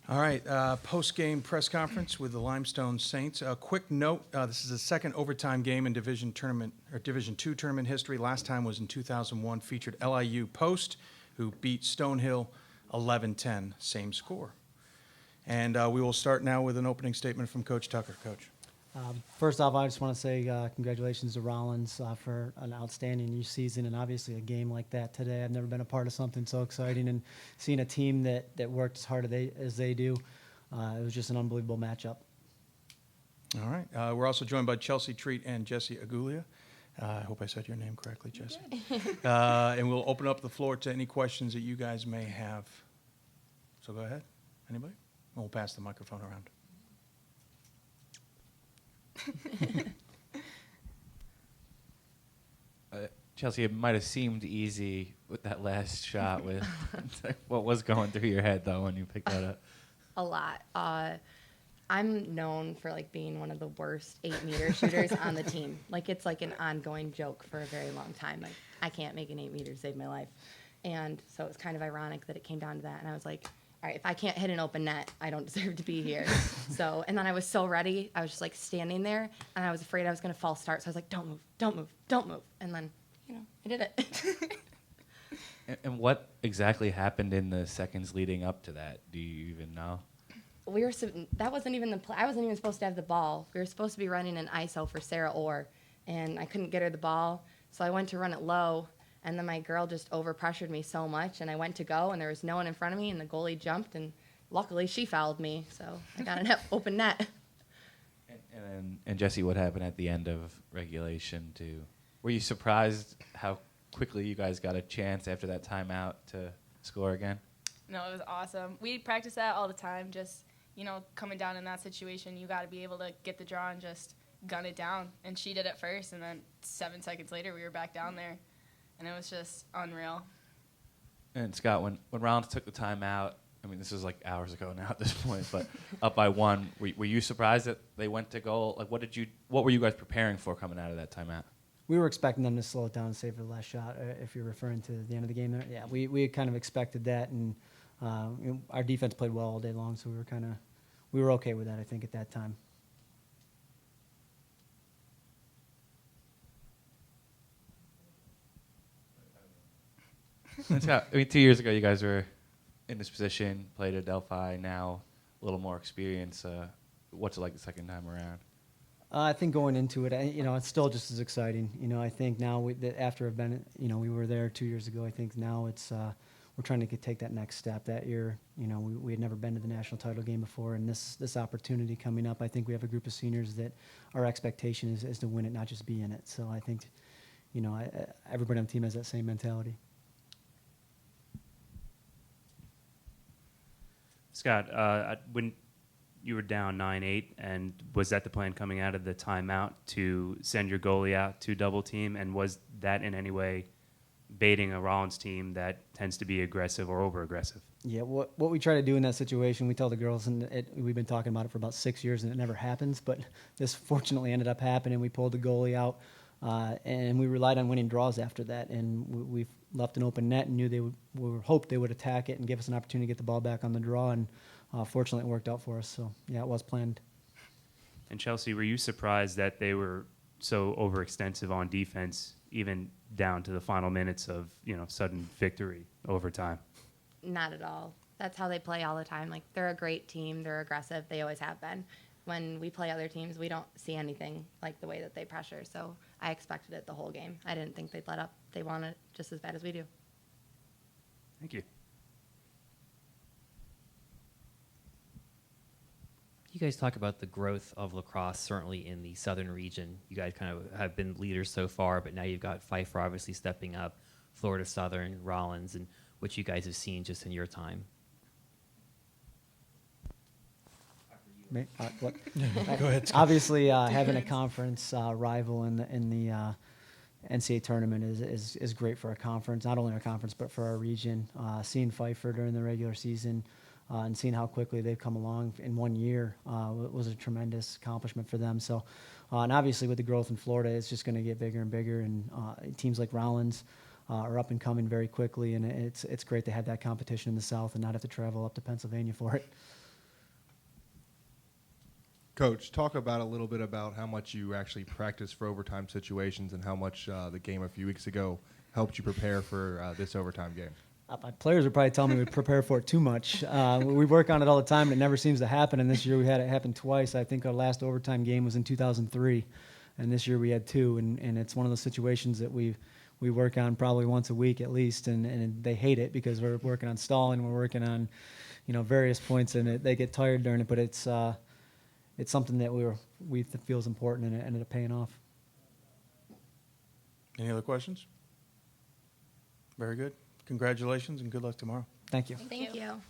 All right, post-game press conference with the Limestone Saints. A quick note: this is the second overtime game in Division II tournament history. Last time was in 2001. Featured LIU Post, who beat Stonehill 11-10, same score. And we will start now with an opening statement from Coach Tucker. Coach. First off, I just want to say congratulations to Rollins for an outstanding new season and obviously a game like that today. I've never been a part of something so exciting, and seeing a team that worked as hard as they do, it was just an unbelievable matchup. All right. We're also joined by Chelsea Treat and Jesse Agulia. I hope I said your name correctly, Jesse. And we'll open up the floor to any questions that you guys may have. So go ahead. Anybody? And we'll pass the microphone around. Chelsea, it might have seemed easy with that last shot. With what was going through your head though when you picked that up? A lot. I'm known for being one of the worst 8-meter shooters on the team. It's an ongoing joke for a very long time. I can't make an 8-meter save my life, and so it's kind of ironic that it came down to that. And I was like, all right, if I can't hit an open net, I don't deserve to be here. And then I was so ready. I was just standing there, and I was afraid I was going to false start. So I was like, don't move, don't move, don't move. And then, I did it. And what exactly happened in the seconds leading up to that? Do you even know? That wasn't even the play. I wasn't even supposed to have the ball. We were supposed to be running an ISO for Sarah Orr, and I couldn't get her the ball. So I went to run it low. And then my girl just overpressured me so much, and I went to go, and there was no one in front of me, and the goalie jumped, and luckily she fouled me, so I got an open net. And Jesse, what happened at the end of regulation too? Were you surprised how quickly you guys got a chance after that timeout to score again? No, it was awesome. We practice that all the time. Just coming down in that situation, you got to be able to get the draw and just gun it down. And she did it first, and then 7 seconds later, we were back down there. And it was just unreal. And Scott, when Rollins took the timeout, I mean, this is hours ago now at this point, but up by 1, were you surprised that they went to goal? What were you guys preparing for coming out of that timeout? We were expecting them to slow it down and save for the last shot, if you're referring to the end of the game there. Yeah, we kind of expected that, and our defense played well all day long, so we were okay with that, I think, at that time. I mean, 2 years ago, you guys were in this position, played at Delphi, now a little more experience. What's it like the second time around? I think going into it, it's still just as exciting. I think now after I've been, we were there 2 years ago. I think now it's we're trying to take that next step. That year, we had never been to the national title game before, and this opportunity coming up, I think we have a group of seniors that our expectation is to win it, not just be in it. So I think, everybody on the team has that same mentality. Scott, when you were down 9-8, and was that the plan coming out of the timeout to send your goalie out to double team? And was that in any way baiting a Rollins team that tends to be aggressive or over aggressive? Yeah, what we try to do in that situation, we tell the girls, and we've been talking about it for about 6 years, and it never happens. But this fortunately ended up happening. We pulled the goalie out, and we relied on winning draws after that. And we left an open net and knew we hoped they would attack it and give us an opportunity to get the ball back on the draw. And fortunately, it worked out for us. So yeah, it was planned. And Chelsea, were you surprised that they were so overextensive on defense, even down to the final minutes of sudden victory overtime? Not at all. That's how they play all the time. They're a great team. They're aggressive. They always have been. When we play other teams, we don't see anything like the way that they pressure. So I expected it the whole game. I didn't think they'd let up. They want it just as bad as we do. Thank you. You guys talk about the growth of lacrosse, certainly in the southern region. You guys kind of have been leaders so far, but now you've got Pfeiffer obviously stepping up, Florida Southern, Rollins, and what you guys have seen just in your time. Go ahead, Scott. Obviously, having a conference rival in the NCAA tournament is great for our conference, not only our conference but for our region. Seeing Pfeiffer during the regular season and seeing how quickly they've come along in 1 year was a tremendous accomplishment for them. So, and obviously with the growth in Florida, it's just going to get bigger and bigger. And teams like Rollins are up and coming very quickly, and it's great to have that competition in the South and not have to travel up to Pennsylvania for it. Coach, talk about a little bit about how much you actually practice for overtime situations and how much the game a few weeks ago helped you prepare for this overtime game. My players would probably tell me we prepare for it too much. We work on it all the time, and it never seems to happen. And this year we had it happen twice. I think our last overtime game was in 2003, and this year we had two. And it's one of those situations that we work on probably once a week at least, and they hate it because we're working on stalling, we're working on, various points, and they get tired during it. But it's something that we feel is important, and it ended up paying off. Any other questions? Very good. Congratulations and good luck tomorrow. Thank you. Thank you.